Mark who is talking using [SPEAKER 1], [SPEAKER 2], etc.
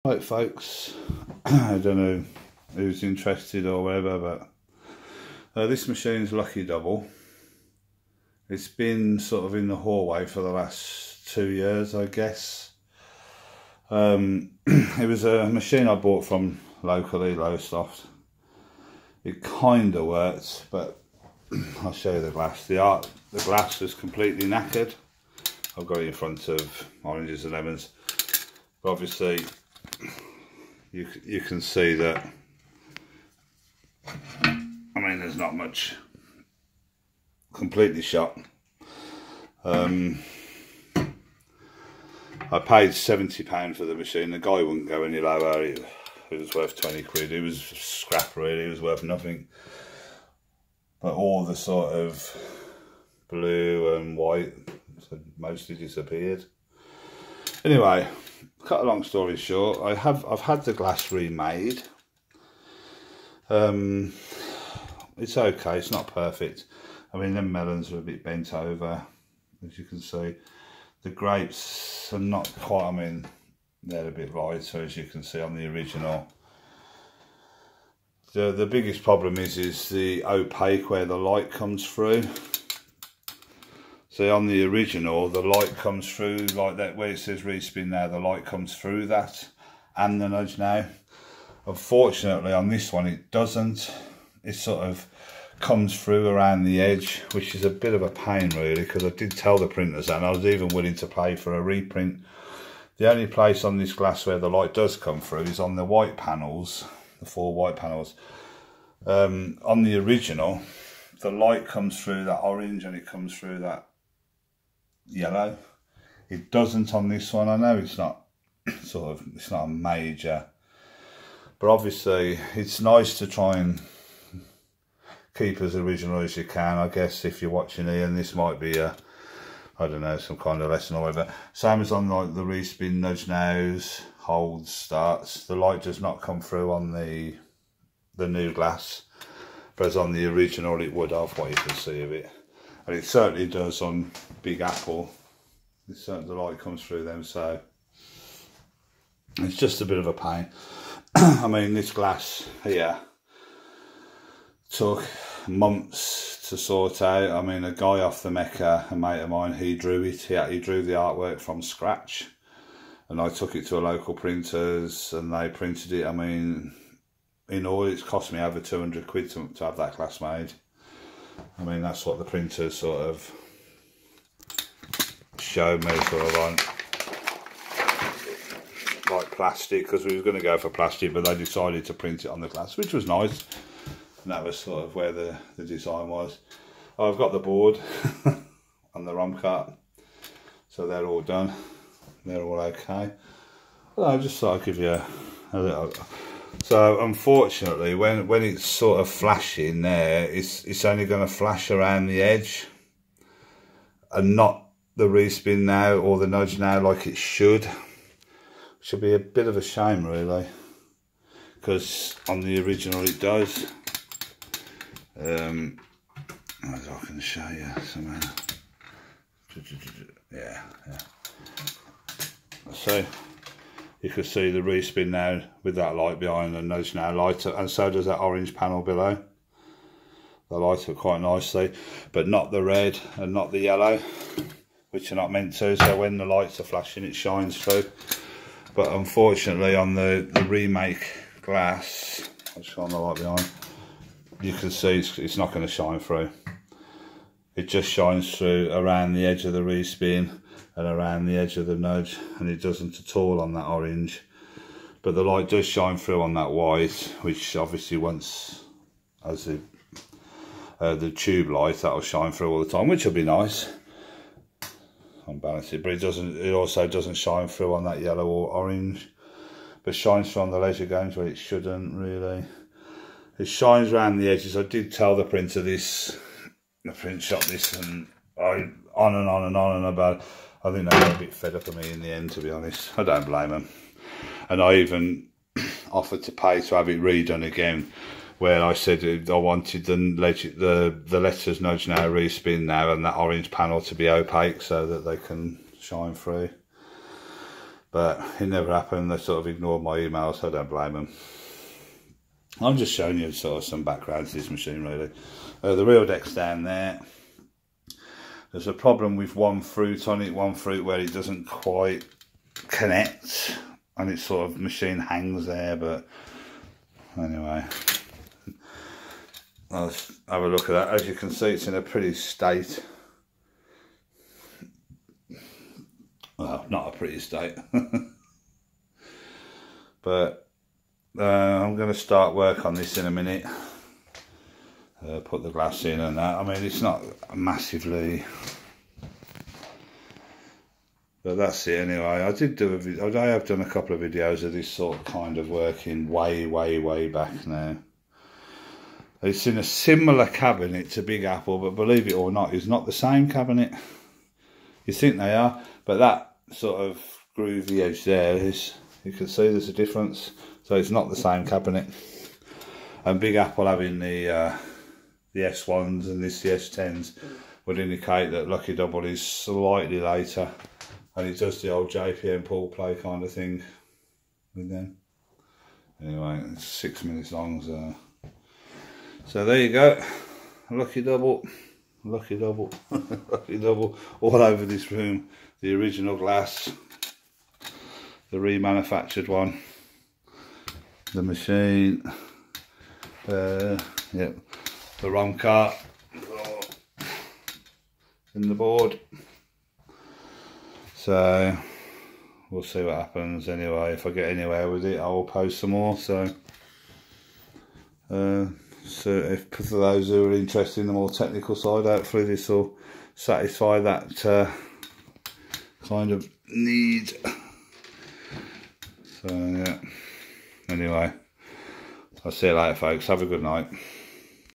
[SPEAKER 1] Right folks, I don't know who's interested or whatever, but this machine's Lucky Double. It's been sort of in the hallway for the last 2 years, I guess. It was a machine I bought from locally, Lowestoft. It kind of worked, but I'll show you the glass. The glass is completely knackered. I've got it in front of oranges and lemons, but obviously you can see that, I mean, there's not much, completely shot. I paid £70 for the machine. The guy wouldn't go any lower. It was worth 20 quid. It was scrap really, it was worth nothing. But all the sort of blue and white mostly disappeared. Anyway, cut a long story short, I've had the glass remade. It's okay, it's not perfect. I mean, them melons are a bit bent over, as you can see. The grapes are not quite, I mean, they're a bit lighter, as you can see on the original. The biggest problem is the opaque where the light comes through. So on the original, the light comes through like that, where it says respin now, the light comes through that and the nudge now. Unfortunately on this one it doesn't. It sort of comes through around the edge, which is a bit of a pain really, because I did tell the printers that, and I was even willing to pay for a reprint. The only place on this glass where the light does come through is on the white panels, the 4 white panels. On the original, the light comes through that orange and it comes through that yellow. It doesn't on this one. I know it's not it's not a major, but obviously it's nice to try and keep as original as you can. I guess if you're watching Ian, this might be a, I don't know, some kind of lesson or whatever. Same as on like the respin, nudge nows, holds, starts. The light does not come through on the new glass, whereas on the original it would have, what you can see of it. And it certainly does on Big Apple. It's certainly, the light comes through them, so it's just a bit of a pain. I mean, this glass here took months to sort out. I mean, a guy off the Mecca, a mate of mine, he drew it. He drew the artwork from scratch, and I took it to a local printers and they printed it. I mean, in all, it's cost me over 200 quid to have that glass made. I mean, that's what the printers sort of showed me, sort of on like plastic, because we were going to go for plastic, but they decided to print it on the glass, which was nice. And that was sort of where the design was. I've got the board and the ROM cart, so they're all done. They're all okay. Well, I just thought I'd give you a little. So unfortunately, when it's sort of flashing there, it's only going to flash around the edge, and not the respin now or the nudge now like it should. Should be a bit of a shame really, because on the original it does. As I can show you somehow. Yeah. So you can see the respin now with that light behind, and nudge now lighter, and so does that orange panel below. They light up quite nicely, but not the red and not the yellow, which are not meant to. So when the lights are flashing, it shines through. But unfortunately on the remake glass, I'll shine the light behind, you can see it's not going to shine through. It just shines through around the edge of the respin and around the edge of the nudge, and it doesn't at all on that orange. But the light does shine through on that white, which obviously once, as the tube light, that'll shine through all the time, which will be nice. Unbalanced, but it also doesn't shine through on that yellow or orange, but shines through on the leisure games where it shouldn't really. It shines around the edges. I did tell the printer this, the print shop this, and on and on about. I think they got a bit fed up of me in the end, to be honest. I don't blame them. And I even offered to pay to have it redone again, where I said I wanted the letters nudge now, respin now, and that orange panel to be opaque so that they can shine through. but it never happened. They sort of ignored my email, so I don't blame them. I'm just showing you sort of some background to this machine, really. The real deck's down there. There's a problem with one fruit on it, one fruit where it doesn't quite connect, and it sort of machine hangs there. But anyway, let's have a look at that. As you can see, it's in a pretty state. Well, not a pretty state. But I'm going to start work on this in a minute. Put the glass in and that. I mean, it's not massively, but that's it anyway. I did do a video. I have done a couple of videos of this sort of kind of working way back now. It's in a similar cabinet to Big Apple, but believe it or not, it's not the same cabinet. You think they are, but that sort of groovy edge there is, you can see there's a difference. So it's not the same cabinet. And Big Apple having the S1s and this the S10s would indicate that Lucky Double is slightly later, and it does the old JPM pull play kind of thing with them. Anyway, it's 6 minutes long, so there you go. Lucky Double, Lucky Double, Lucky Double all over this room. The original glass, the remanufactured one, the machine, yep, the ROM cart in the board. So we'll see what happens anyway. If I get anywhere with it, I will post some more. So if for those who are interested in the more technical side, hopefully this will satisfy that kind of need. So yeah, anyway, I'll see you later folks, have a good night.